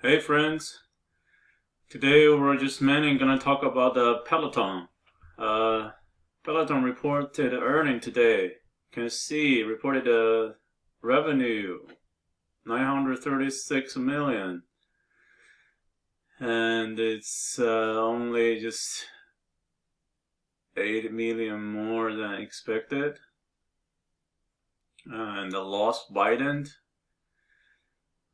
Hey friends, today we're just mainly gonna talk about the Peloton. Peloton reported earnings today. You can see reported revenue 936 million, and it's only just 8 million more than expected, and the loss widened.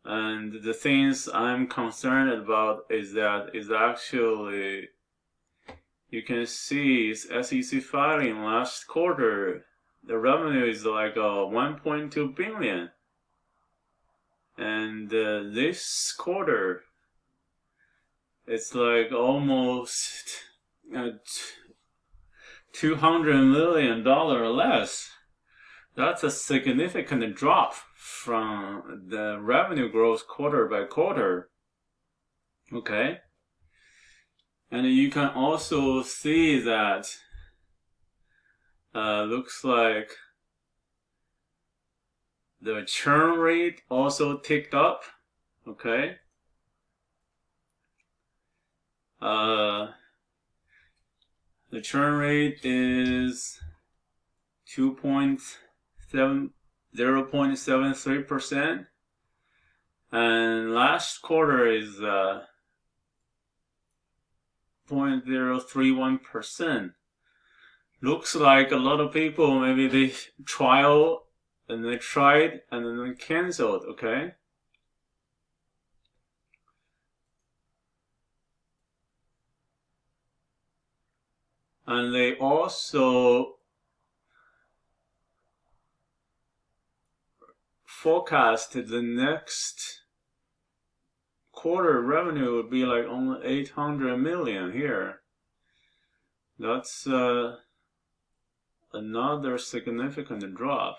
And the things I'm concerned about is that is actually, you can see it's SEC filing last quarter. The revenue is like 1.2 billion, and this quarter it's like almost $200 million less. That's a significant drop from the revenue growth quarter by quarter. Okay. And you can also see that looks like the churn rate also ticked up. Okay. The churn rate is 0.73%, and last quarter is 0.031%. Looks like a lot of people, maybe they tried and then canceled. Okay. And they also forecasted the next quarter revenue would be like only 800 million here. That's another significant drop.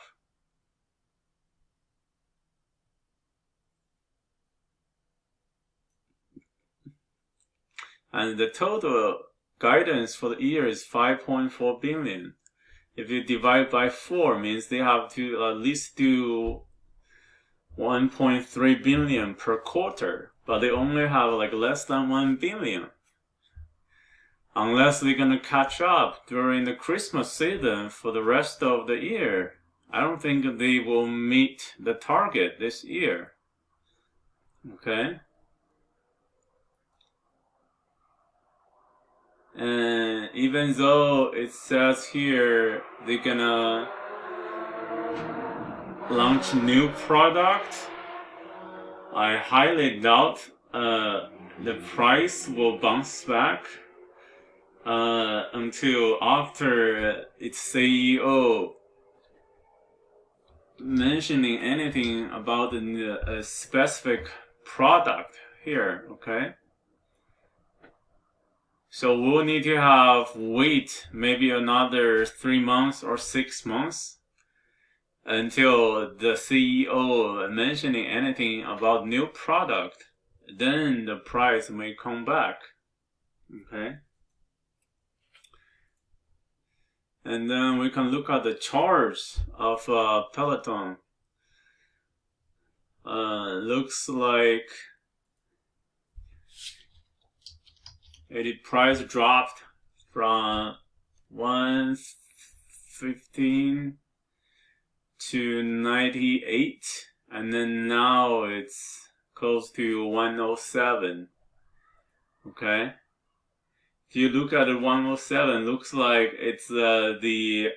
And the total guidance for the year is 5.4 billion. If you divide by 4, means they have to at least do 1.3 billion per quarter, but they only have like less than 1 billion. Unless they're gonna catch up during the Christmas season for the rest of the year, I don't think they will meet the target this year. Okay. And even though it says here they're gonna launch new product, I highly doubt the price will bounce back until after its CEO mentioning anything about a specific product here. Okay. So we'll need to wait maybe another 3 months or 6 months until the CEO mentioning anything about new product. Then the price may come back. Okay. And then we can look at the charts of Peloton. Looks like the price dropped from 115 to 98, and then now it's close to 107. Okay. If you look at the 107, looks like it's it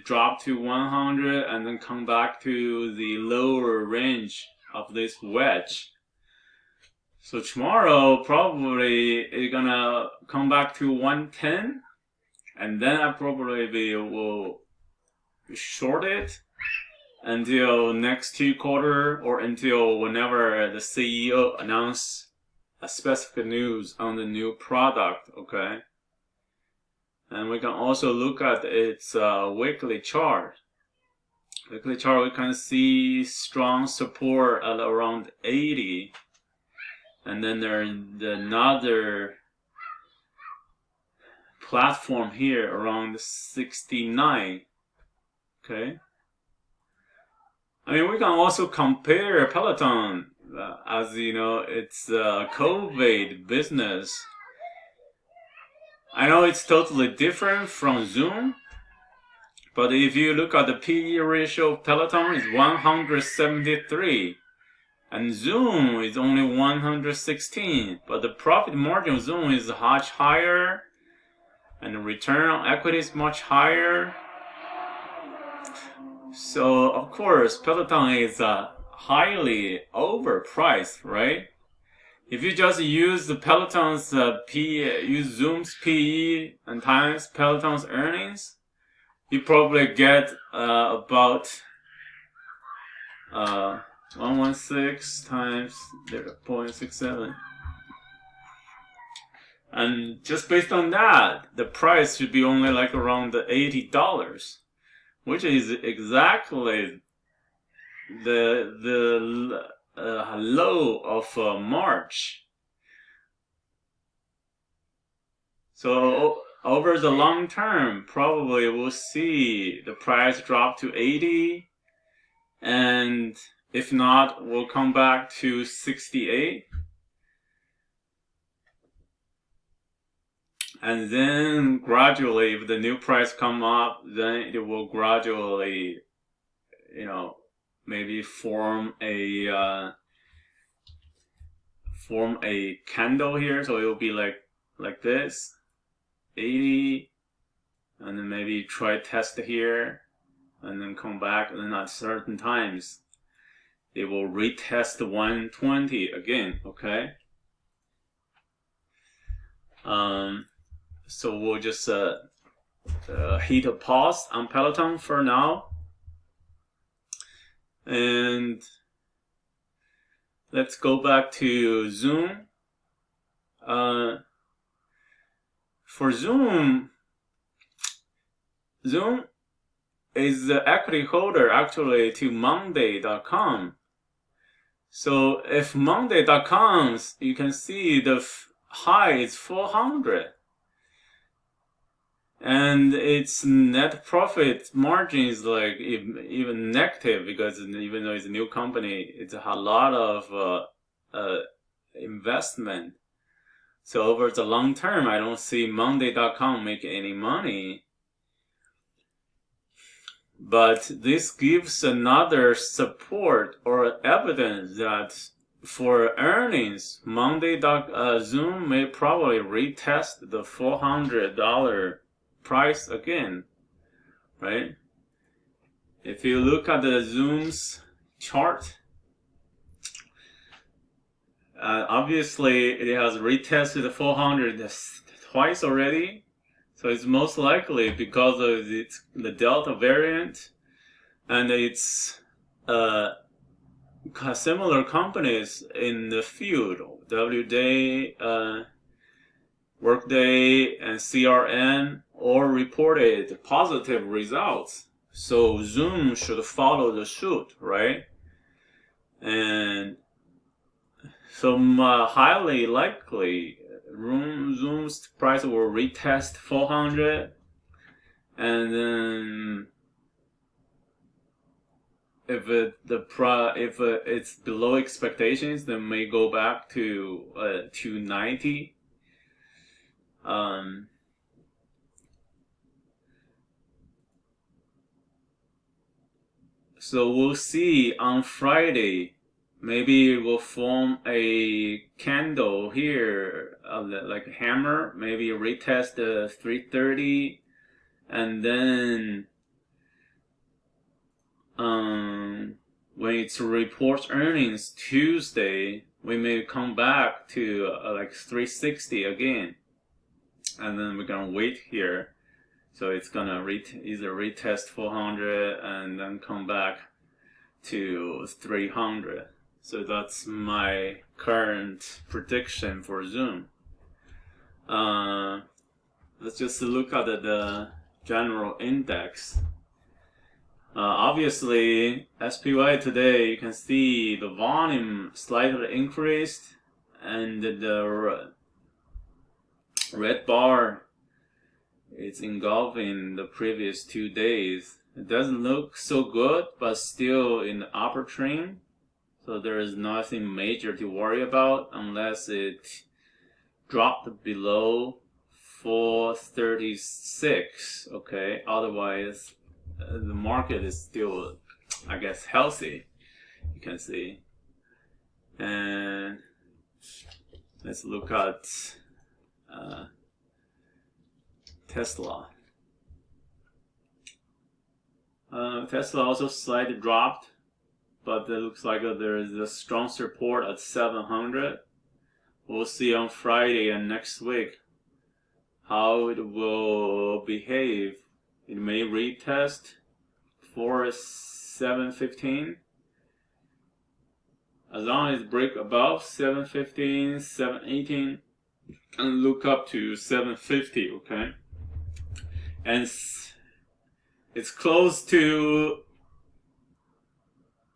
dropped to 100 and then come back to the lower range of this wedge. So tomorrow probably it's gonna come back to 110, and then I probably will short it until next 2 quarter, or until whenever the CEO announce a specific news on the new product. Okay. And we can also look at its weekly chart. Weekly chart, we can see strong support at around 80. And then there's another platform here around 69. Okay. I mean, we can also compare Peloton as you know, it's a COVID business. I know it's totally different from Zoom, but if you look at the PE ratio of Peloton, it's 173, and Zoom is only 116. But the profit margin of Zoom is much higher, and the return on equity is much higher. So of course, Peloton is highly overpriced, right? If you just use the Peloton's PE, use Zoom's PE and times Peloton's earnings, you probably get about 116 times 0.67. And just based on that, the price should be only like around the $80, which is exactly the low of March. So over the long term, probably we'll see the price drop to 80, and if not, we'll come back to 68. And then gradually, if the new price come up, then it will gradually, maybe form a candle here. So it will be like this, 80, and then maybe try test here, and then come back, and then at certain times, it will retest 120 again. Okay. So we'll just hit a pause on Peloton for now, and let's go back to Zoom. For Zoom is the equity holder actually to Monday.com. So if Monday.com, you can see the high is 400. And its net profit margin is like even negative, because even though it's a new company, it's a lot of investment. So over the long term, I don't see Monday.com make any money. But this gives another support or evidence that for earnings, Zoom may probably retest the $400 price again, right? If you look at the Zoom's chart, obviously it has retested 400 twice already, so it's most likely because of the Delta variant, and it's similar companies in the field, WD, Workday, and CRN, all reported positive results. So Zoom should follow the suit, right? And so highly likely, Zoom's price will retest 400, and then if it's below expectations, then may go back to 290. So we'll see on Friday. Maybe we'll form a candle here, like a hammer. Maybe retest the 330, and then when it reports earnings Tuesday, we may come back to like 360 again, and then we're gonna wait here. So it's gonna either retest 400 and then come back to 300. So that's my current prediction for Zoom. Let's just look at the general index. Obviously, SPY today, you can see the volume slightly increased, and the red bar is engulfing the previous 2 days. It doesn't look so good, but still in the upper trend. So there is nothing major to worry about unless it dropped below 436. Okay, otherwise the market is still, I guess, healthy. You can see. And let's look at Tesla. Tesla also slightly dropped, but it looks like there is a strong support at 700. We'll see on Friday and next week how it will behave. It may retest for 715. As long as it break above 715, 718, and look up to 750, okay? And it's close to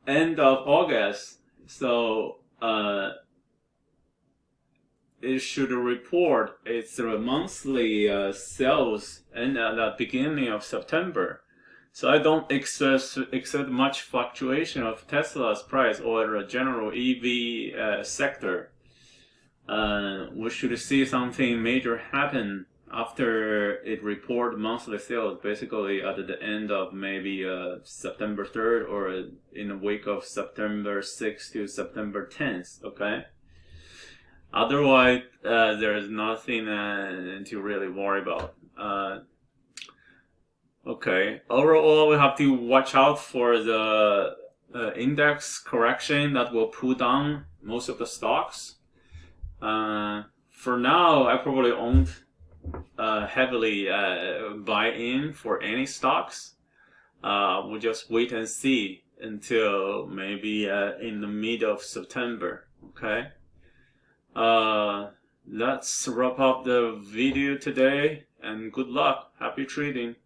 end of August, so it should report its monthly sales at the beginning of September. So I don't expect much fluctuation of Tesla's price or the general EV sector. We should see something major happen after it report monthly sales, basically at the end of maybe September 3rd or in the week of September 6th to September 10th, okay? Otherwise, there is nothing to really worry about. Okay, overall, we have to watch out for the index correction that will pull down most of the stocks. For now, I probably won't heavily buy in for any stocks. We'll just wait and see until maybe in the mid of September. Okay. Let's wrap up the video today, and good luck. Happy trading.